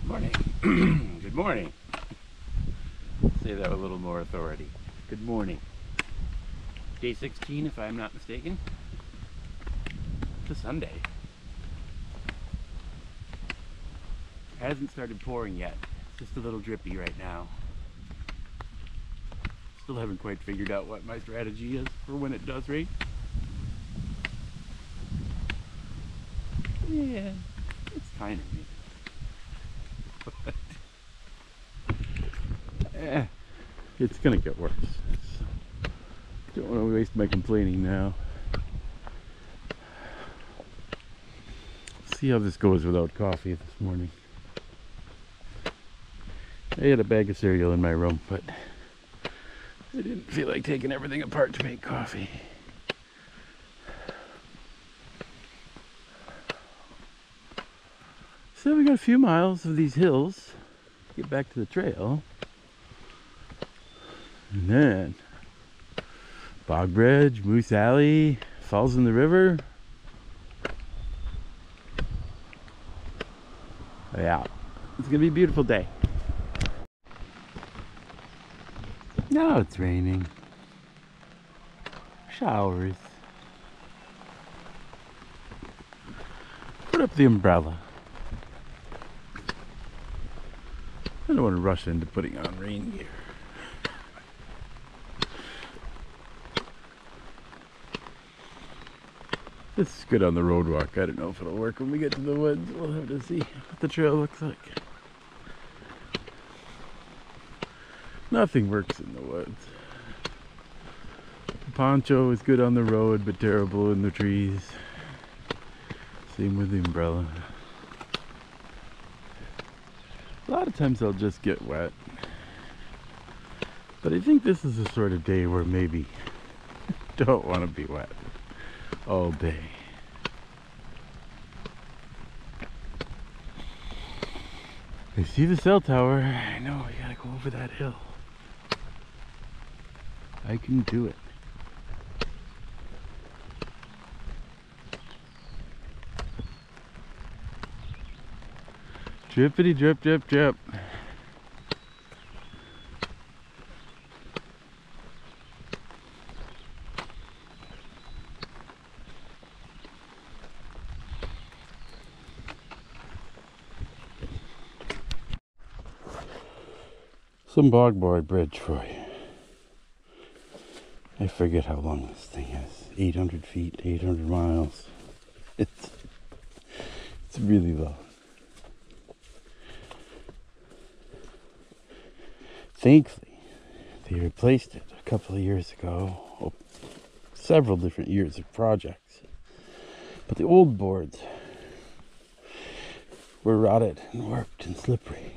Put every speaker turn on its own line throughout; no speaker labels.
Morning. Good morning. Say that with a little more authority. Good morning. Day 16, if I'm not mistaken. It's a Sunday. It hasn't started pouring yet. It's just a little drippy right now. Still haven't quite figured out what my strategy is for when it does rain. Yeah, it's kind of neat. It's gonna get worse. So, don't want to waste my complaining now. See how this goes without coffee this morning. I had a bag of cereal in my room, but I didn't feel like taking everything apart to make coffee. So we got a few miles of these hills, get back to the trail, and then Bog Bridge, Moose Alley, Falls in the River. Yeah, it's gonna be a beautiful day. Now it's raining. Showers. Put up the umbrella. I don't want to rush into putting on rain gear. This is good on the road walk. I don't know if it'll work when we get to the woods. We'll have to see what the trail looks like. Nothing works in the woods. The poncho is good on the road, but terrible in the trees. Same with the umbrella. A lot of times I'll just get wet. But I think this is the sort of day where maybe don't want to be wet all day. I see the cell tower. I know we gotta go over that hill. I can do it. Drippity drip drip drip. Some bogboard bridge for you. I forget how long this thing is. 800 feet, 800 miles. It's really long. Thankfully, they replaced it a couple of years ago. Oh, several different years of projects. But the old boards were rotted and warped and slippery.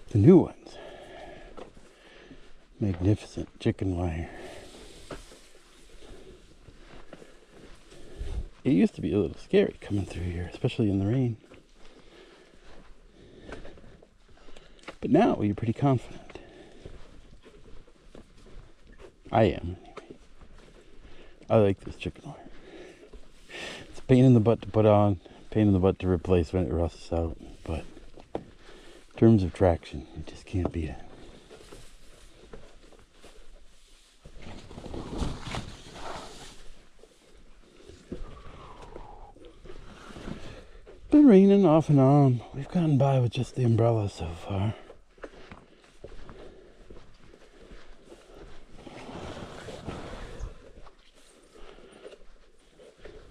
The new ones, magnificent chicken wire. It used to be a little scary coming through here, especially in the rain. But now you're pretty confident. I am, anyway. I like this chicken wire. It's a pain in the butt to put on, pain in the butt to replace when it rusts out, but in terms of traction, you just can't beat it. Been raining off and on. We've gotten by with just the umbrella so far.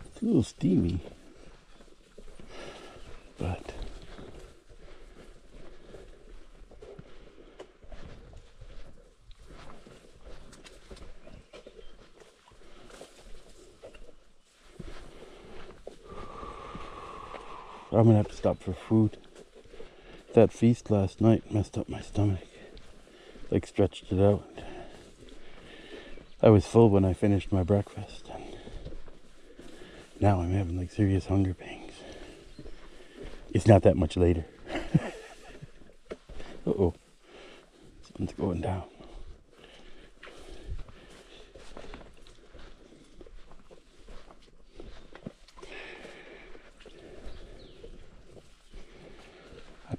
It's a little steamy, but I'm gonna have to stop for food. That feast last night messed up my stomach. Like stretched it out. I was full when I finished my breakfast. And now I'm having like serious hunger pangs. It's not that much later. Uh-oh. Something's going down.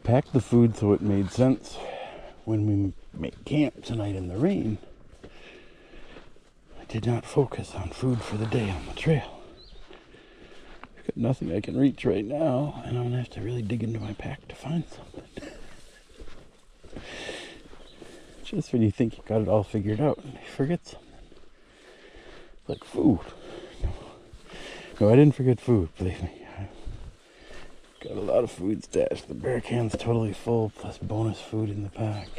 packed the food so it made sense when we made camp tonight in the rain. I did not focus on food for the day on the trail. I've got nothing I can reach right now, and I'm gonna have to really dig into my pack to find something. Just when you think you got it all figured out, and you forget something. Like food. No, I didn't forget food, believe me. Got a lot of food stashed. The bear can's totally full, plus bonus food in the pack.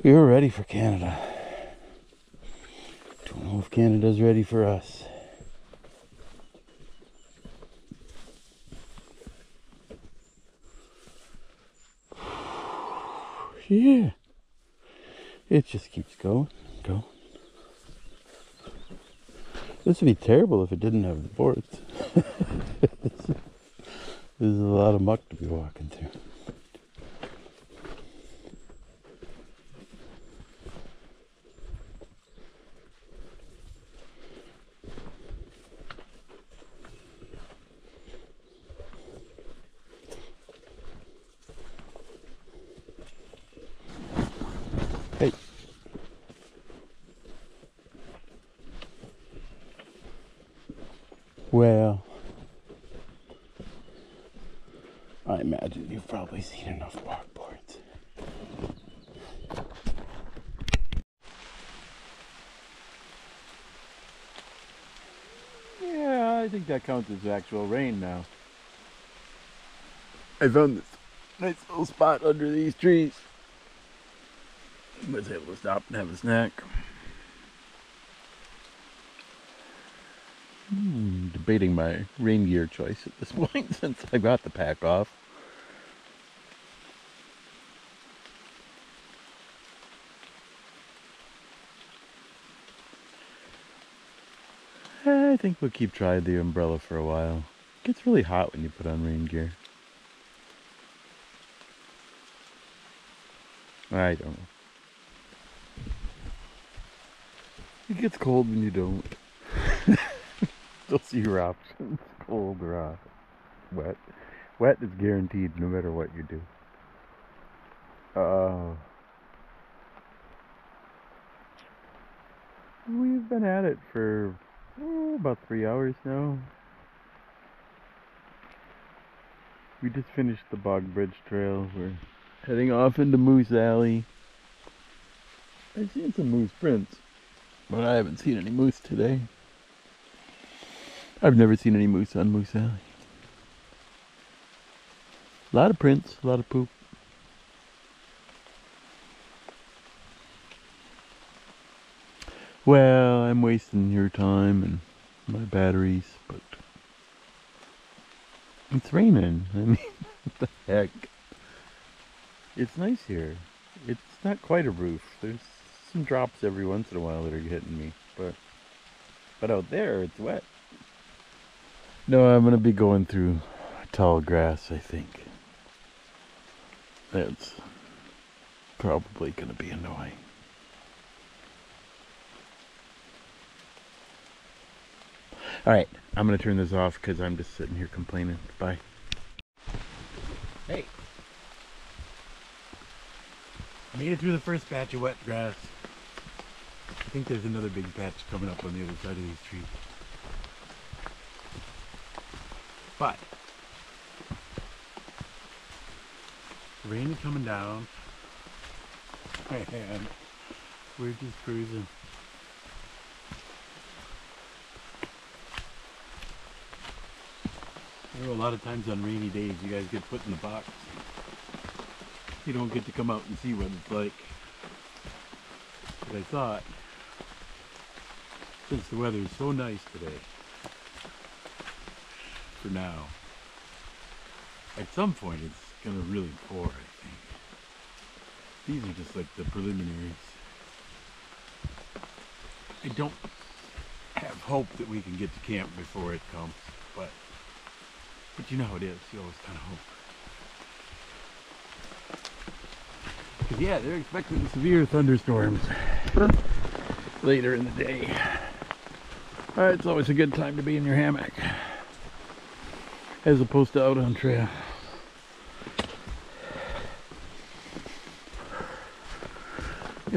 We were ready for Canada. Don't know if Canada's ready for us. Yeah. It just keeps going and going. This would be terrible if it didn't have the boards. This is a lot of muck to be walking through. Hey. Well, I imagine you've probably seen enough walkboards. Yeah, I think that counts as actual rain now. I found this nice little spot under these trees. I was able to stop and have a snack. Debating my rain gear choice at this point since I got the pack off. I think we'll keep trying the umbrella for a while. It gets really hot when you put on rain gear. I don't know. It gets cold when you don't. Those are your options. Cold or wet. Wet is guaranteed no matter what you do. We've been at it for about 3 hours now. We just finished the Bog Bridge Trail. We're heading off into Moose Alley. I've seen some moose prints, but I haven't seen any moose today. I've never seen any moose on Moose Alley. A lot of prints, a lot of poop. Well, I'm wasting your time and my batteries, but it's raining. I mean, what the heck? It's nice here. It's not quite a roof. There's some drops every once in a while that are hitting me, but out there it's wet. No, I'm gonna be going through tall grass, I think. That's probably gonna be annoying. Alright, I'm gonna turn this off because I'm just sitting here complaining. Bye. Hey. Made it through the first patch of wet grass. I think there's another big patch coming up on the other side of these trees. But rain is coming down and we're just cruising. I know a lot of times on rainy days you guys get put in the box. You don't get to come out and see what it's like. But I thought, since the weather is so nice today, for now, at some point it's gonna really pour, I think. These are just like the preliminaries. I don't have hope that we can get to camp before it comes, but you know how it is, you always kind of hope. Because yeah, they're expecting severe thunderstorms later in the day. It's always a good time to be in your hammock, as opposed to out on trail.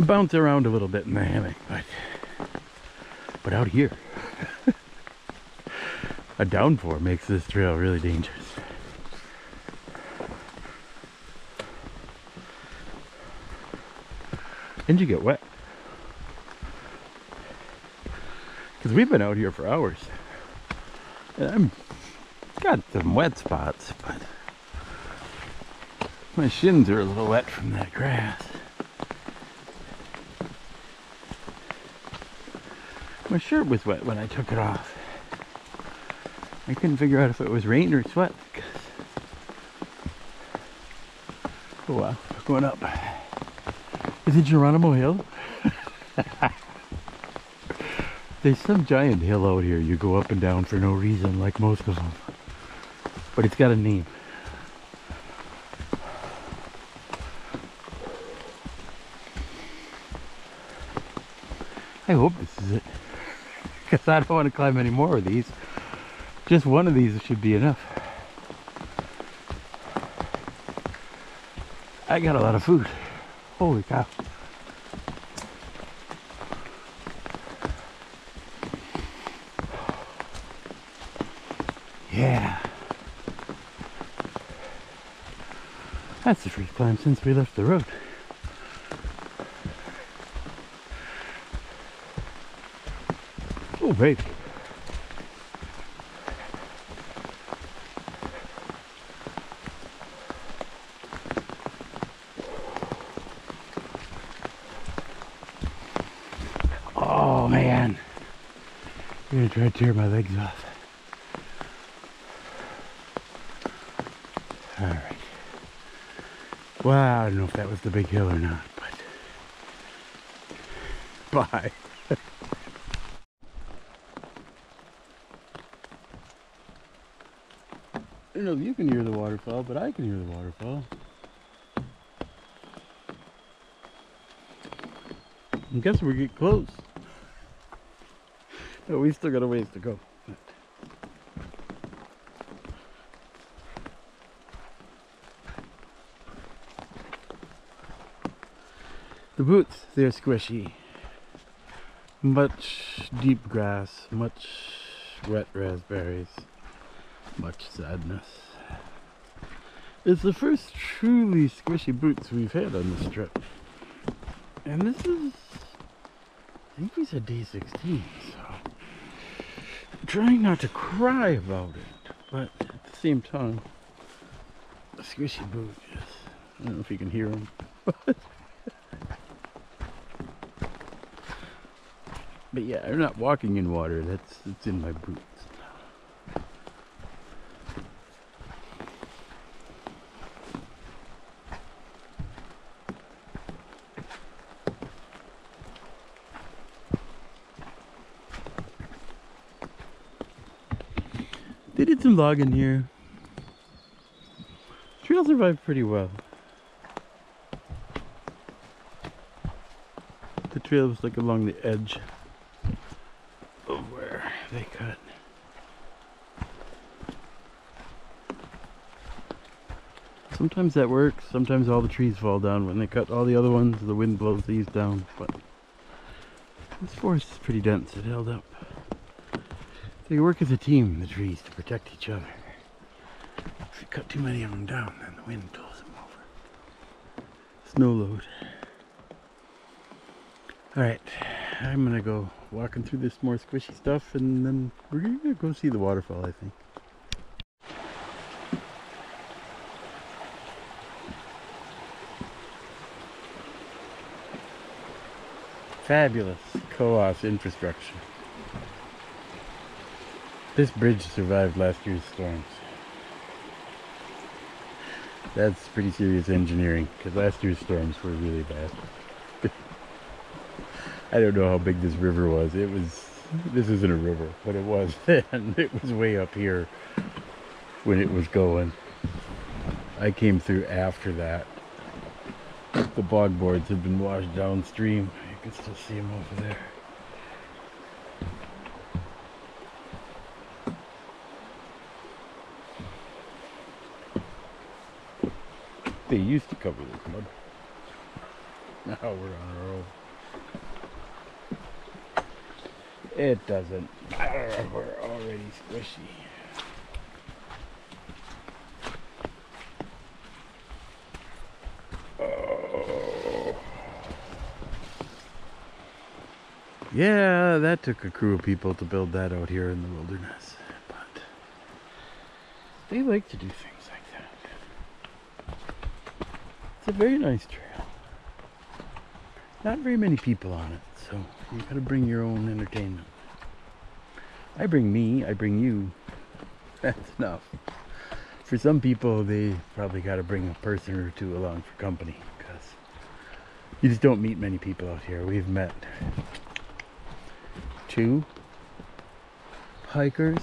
and bounce around a little bit in the hammock, but out here, a downpour makes this trail really dangerous. And you get wet. Because we've been out here for hours. And I've got some wet spots, but my shins are a little wet from that grass. My shirt was wet when I took it off. I couldn't figure out if it was rain or sweat. Oh wow, going up. Is it Geronimo Hill? There's some giant hill out here you go up and down for no reason, like most of them. But it's got a name. I hope this is it. Because I don't want to climb any more of these. Just one of these should be enough. I got a lot of food. Holy cow. Yeah. That's the first climb since we left the road. Oh, baby. Oh, man. I'm gonna try to tear my legs off. Alright. Well, I don't know if that was the big hill or not, but bye. I don't know if you can hear the waterfall, but I can hear the waterfall. I guess we get close. No, we still got a ways to go. The boots, they're squishy. Much deep grass, much wet raspberries, much sadness. It's the first truly squishy boots we've had on this trip. And this is, I think we said day 16, so I'm trying not to cry about it, but at the same time, a squishy boot, yes. I don't know if you can hear them. But yeah, I'm not walking in water, it's in my boots. They did some logging here. Trail survived pretty well. The trail was like along the edge of where they cut. Sometimes that works, sometimes all the trees fall down. When they cut all the other ones, the wind blows these down, but this forest is pretty dense, it held up. They work as a team, the trees, to protect each other. If you cut too many of them down, then the wind blows them over. Snow load. Alright, I'm gonna go walking through this more squishy stuff, and then we're gonna go see the waterfall, I think. Fabulous Cohos infrastructure. This bridge survived last year's storms. That's pretty serious engineering, because last year's storms were really bad. I don't know how big this river was. This isn't a river, but it was then. It was way up here when it was going. I came through after that. The bog boards had been washed downstream. You can still see them over there. They used to cover this mud. Now we're on a roll. It doesn't matter. We're already squishy. Oh. Yeah, that took a crew of people to build that out here in the wilderness. But they like to do things like that. It's a very nice trail. Not very many people on it, so you gotta bring your own entertainment. I bring me, I bring you. That's enough. For some people, they probably gotta bring a person or two along for company, because you just don't meet many people out here. We've met 2 hikers.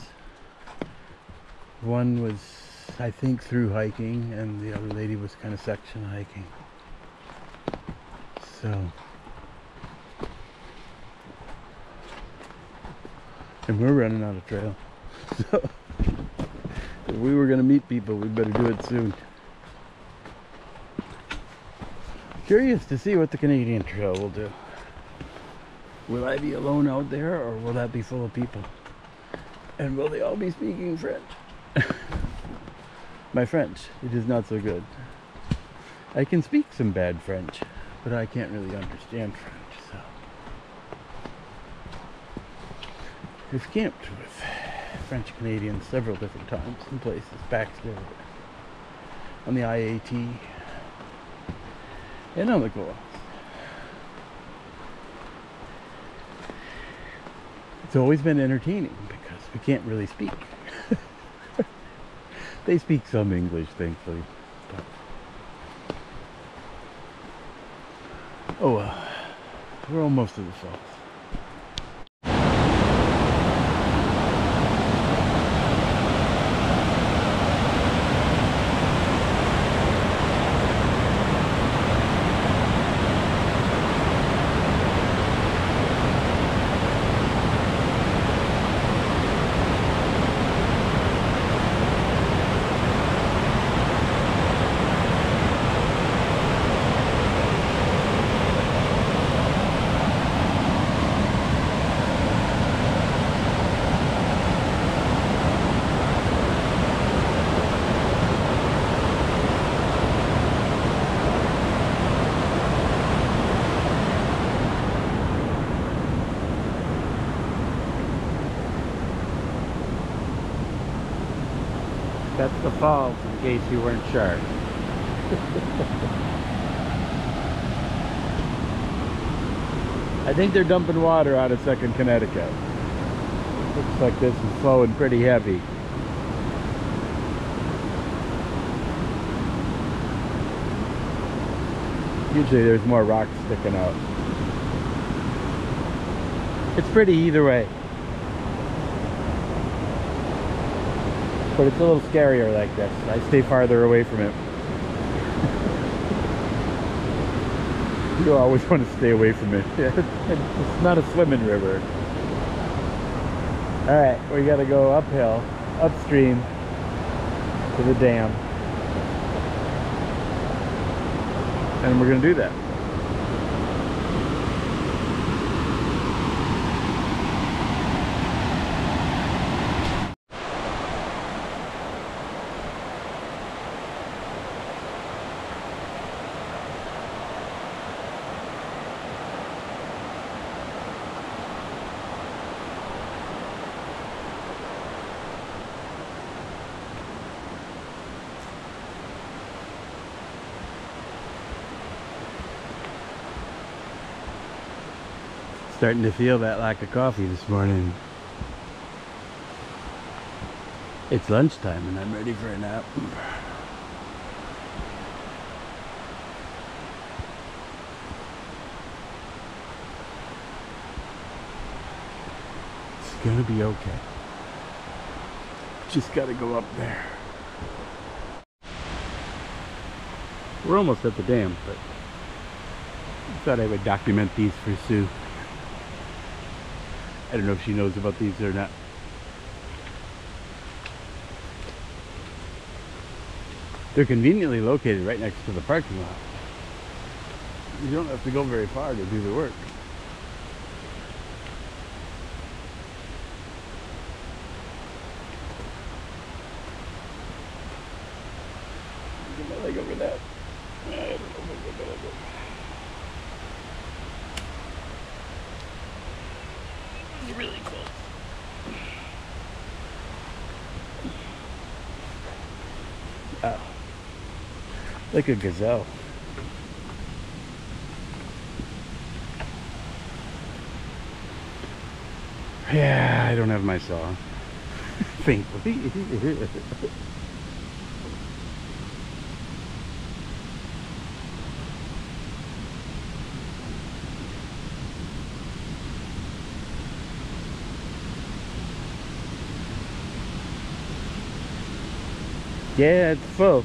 One was, I think, through hiking, and the other lady was kind of section hiking. So, and we're running out of trail. So, if we were going to meet people, we better do it soon. Curious to see what the Canadian Trail will do. Will I be alone out there, or will that be full of people? And will they all be speaking French? My French, it is not so good. I can speak some bad French, but I can't really understand French, so. We've camped with French Canadians several different times in places, Baxter, on the IAT, and on the Cohos. It's always been entertaining because we can't really speak. They speak some English, thankfully. But oh well, we're almost to the falls. That's the falls, in case you weren't sure. I think they're dumping water out of 2nd Connecticut. Looks like this is flowing pretty heavy. Usually there's more rocks sticking out. It's pretty either way. But it's a little scarier like this. I stay farther away from it. You always want to stay away from it. It's not a swimming river. Alright, we gotta go uphill, upstream to the dam. And we're gonna do that. Starting to feel that lack of coffee this morning. It's lunchtime and I'm ready for a nap. It's gonna be okay. Just gotta go up there. We're almost at the dam, but I thought I would document these for Sue. I don't know if she knows about these or not. They're conveniently located right next to the parking lot. You don't have to go very far to do the work. Get my leg over that. I don't know if I'm gonna go. It's really close. Wow. Like a gazelle. Yeah, I don't have my saw. Thankfully. Yeah, it's full.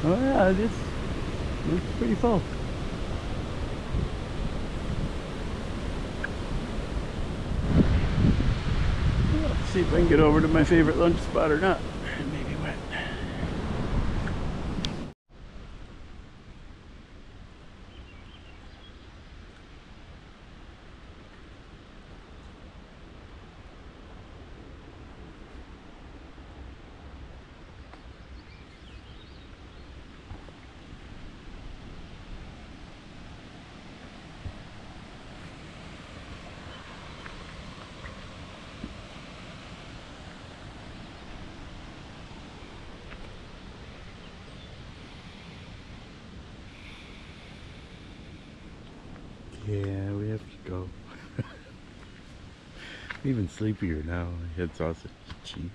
Oh yeah, it's pretty full. Let's see if I can get over to my favorite lunch spot or not. It may be wet. Yeah, we have to go. I'm even sleepier now. I had sausage and cheese.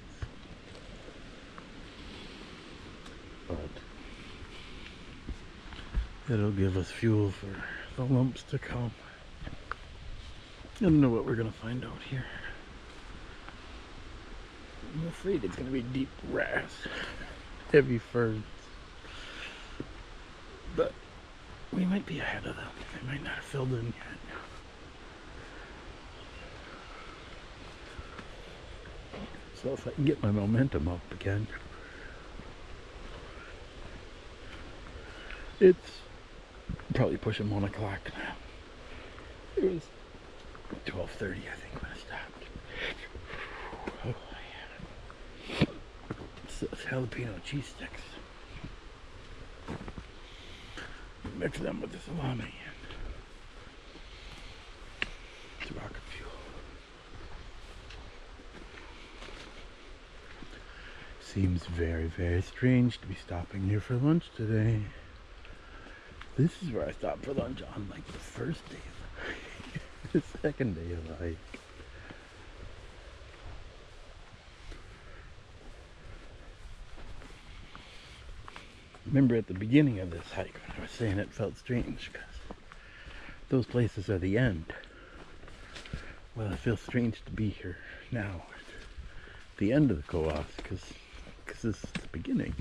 But it'll give us fuel for the lumps to come. I don't know what we're gonna find out here. I'm afraid it's gonna be deep grass, heavy ferns. But we might be ahead of them. They might not have filled in yet. So if I can get my momentum up again. It's probably pushing 1 o'clock now. It was 12:30, I think, when I stopped. Oh, yeah. It's jalapeno cheese sticks. Mix them with the salami and it's rocket fuel. Seems very, very strange to be stopping here for lunch today. This is where I stopped for lunch on like the first day of the hike. The second day of the hike. Remember at the beginning of this hike when I was saying it felt strange because those places are the end. Well, it feels strange to be here now at the end of the Cohos because this is the beginning.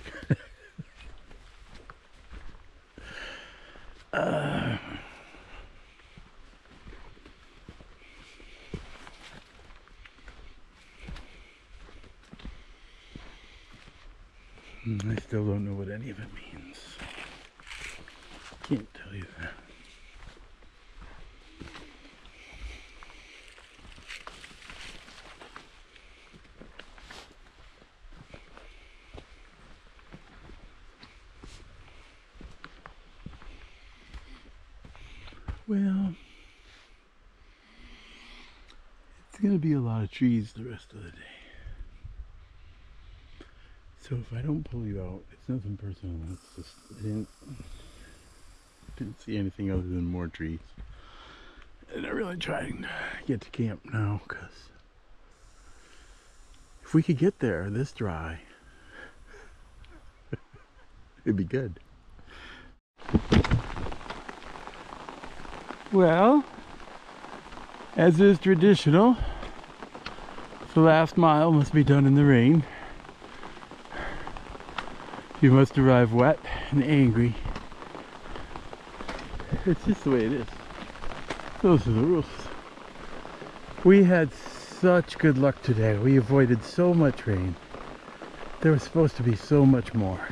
I still don't know what any of it means. Can't tell you that. Well, it's gonna be a lot of trees the rest of the day. So if I don't pull you out, it's nothing personal. It's just I didn't see anything other than more trees. And I'm really trying to get to camp now, because if we could get there this dry, it'd be good. Well, as is traditional, the last mile must be done in the rain. You must arrive wet and angry. It's just the way it is. Those are the rules. We had such good luck today. We avoided so much rain. There was supposed to be so much more.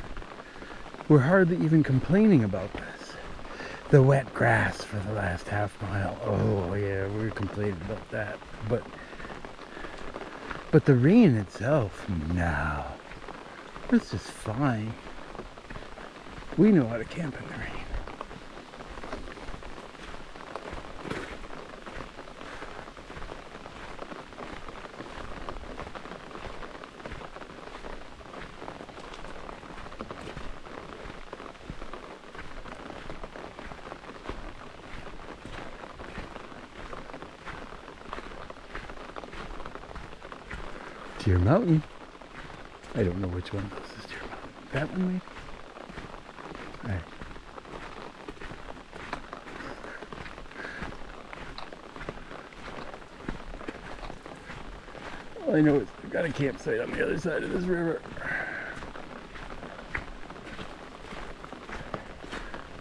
We're hardly even complaining about this. The wet grass for the last half mile. Oh yeah, we were complaining about that. But the rain itself, no. It's just fine. We know how to camp in the rain. Deer Mountain. I don't know which one this is Deer Mountain. That one maybe? Alright. All I know is I've got a campsite on the other side of this river.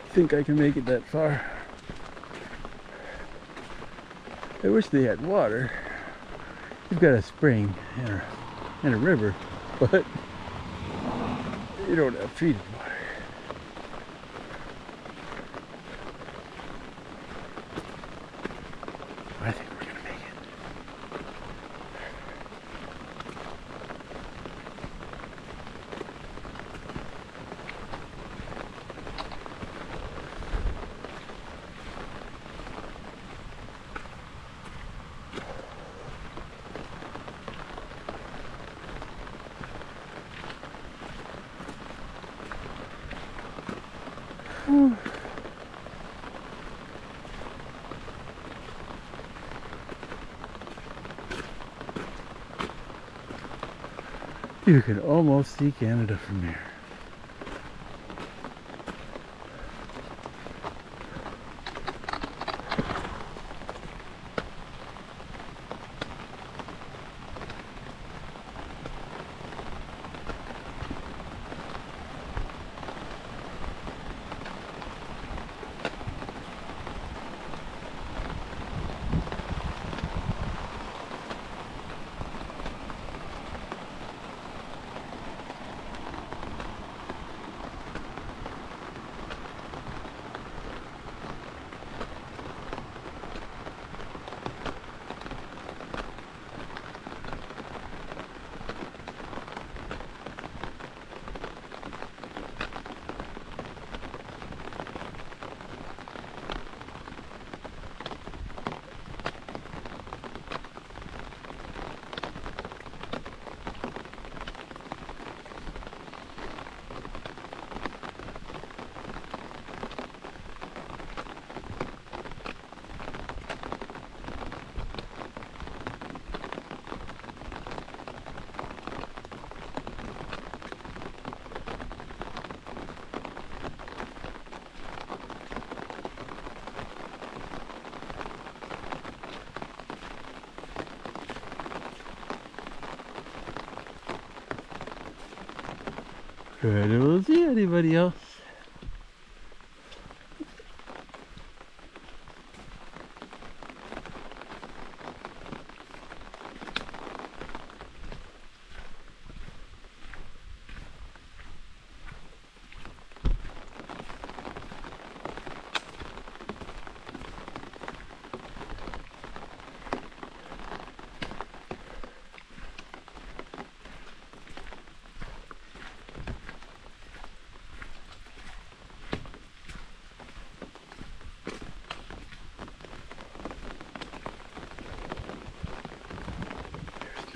I think I can make it that far. I wish they had water. You've got a spring and a river, but you don't have treated water. I think we're gonna make it. You can almost see Canada from here. I don't see anybody else.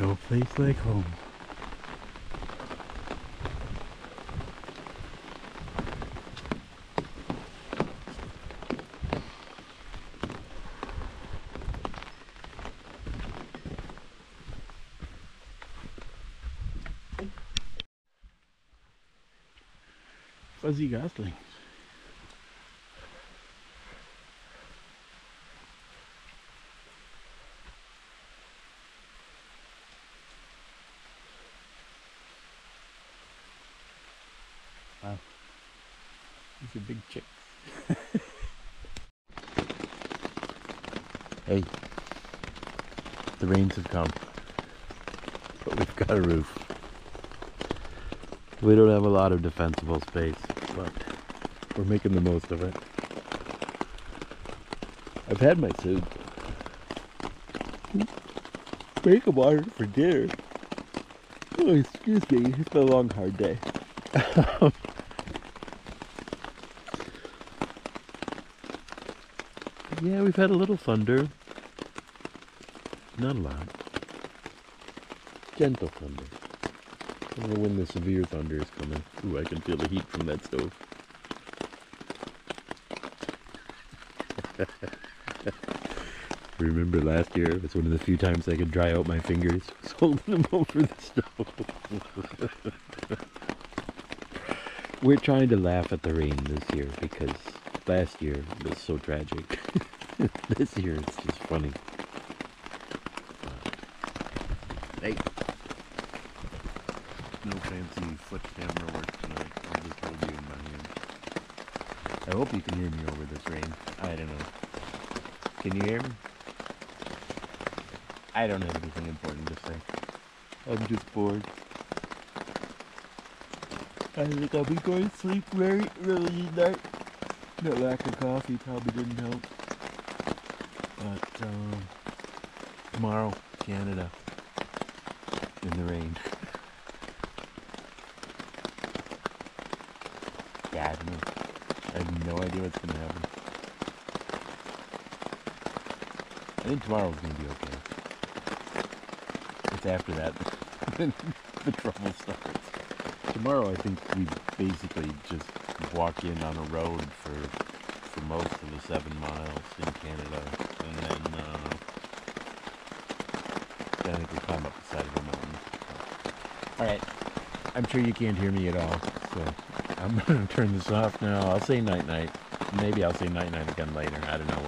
No place like home. Fuzzy goslings. Wow. These are big chicks. Hey, the rains have come, but we've got a roof. We don't have a lot of defensible space, but we're making the most of it. I've had my soup. Bacon water for dinner. Oh, excuse me, it's been a long, hard day. Yeah, we've had a little thunder. Not a lot. Gentle thunder. I don't know when the severe thunder is coming. Ooh, I can feel the heat from that stove. Remember last year, it was one of the few times I could dry out my fingers. I was holding them over the stove. We're trying to laugh at the rain this year because last year was so tragic. This year it's just funny. Hey. No fancy foot camera work tonight. I'll just hold you in my hand. I hope you can hear me over this rain. I don't know. Can you hear me? I don't have anything important to say. I'm just bored. I think I'll be going to sleep very early tonight. That lack of coffee probably didn't help. But tomorrow, Canada. In the rain. Yeah, I don't know. I have no idea what's going to happen. I think tomorrow's going to be okay. It's after that the trouble starts. Tomorrow I think we basically just walk in on a road for most of the 7 miles in Canada. And then I think we climb up the side of the mountain. Alright, I'm sure you can't hear me at all, so I'm going to turn this off now. I'll say night-night. Maybe I'll say night-night again later. I don't know.